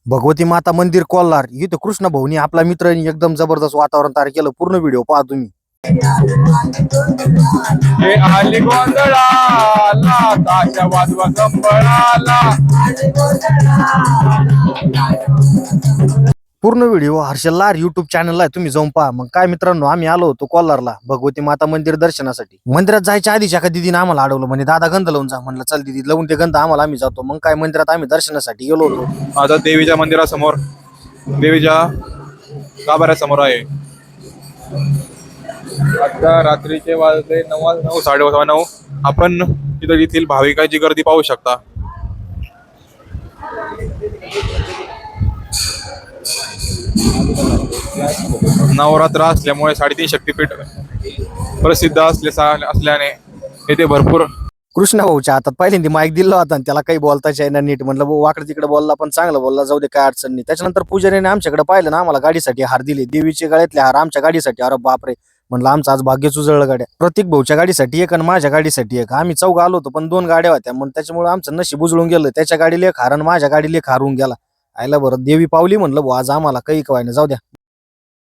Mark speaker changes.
Speaker 1: भगवती माता मंदिर कोल्हार इथे कृष्ण भाऊनी आपला मित्रांनी एकदम जबरदस्त वातावरण तयार केलं. पूर्ण व्हिडिओ पहा तुम्ही.
Speaker 2: हे आली गोंधळाला ताशा वाजवा कंबळाला.
Speaker 1: पूर्ण व्हिडिओ हर्षल लार युट्यूब चॅनलला आहे, तुम्ही जाऊन पहा. मग काय मित्रांनो, आम्ही आलो होतो कोल्हारला भगवती माता मंदिर दर्शनासाठी. मंदिरात जायच्या आधीच एका दिदीने आम्हाला अडवलं, म्हणजे दादा गंध लावून जा. म्हणलं चल दिदी, लावून ते गंध आम्हाला, आम्ही जातो. मग काय मंदिरात आम्ही दर्शनासाठी गेलो होतो.
Speaker 2: आता देवीच्या मंदिरासमोर, देवीच्या गाभाऱ्यासमोर आहे. आता रात्रीचे वाजले 9, 9:30. आपण तिथं येथील भाविकांची गर्दी पाहू शकता. नवरात्र असल्यामुळे 3.5 शक्तीपीठ प्रसिद्ध असल्याने येथे भरपूर.
Speaker 1: कृष्णा भाऊच्या हातात पहिल्यांदा माईक दिला होता आणि त्याला काही बोलताच येईना नीट. म्हणलं भाऊ वाकडे तिकडे बोलला, पण चांगलं बोलला, जाऊ दे काय अडचण नाही. त्याच्यानंतर पुजारीने आमच्याकडे पाहिलं ना, आम्हाला गाडीसाठी हार दिले. देवीचे गळ्यातले हार आमच्या गाडीसाठी. अरे बापरे, म्हणलं आमचं आज भाग्यच उजळलं. गाड्या प्रत्येक भाऊच्या गाडीसाठी एक आणि माझ्या गाडीसाठी एक. आम्ही 4 आलो होतो, पण 2 गाड्या होत्या. मग त्याच्यामुळे आमचं नशीब उजळून गेलं. त्याच्या गाडीला एक हार आणि माझ्या गाडीला एक हारून गेला. आयला बरं देवी पावली. म्हणलं भाऊ आज आम्हाला काही कवाय ना, जाऊ द्या.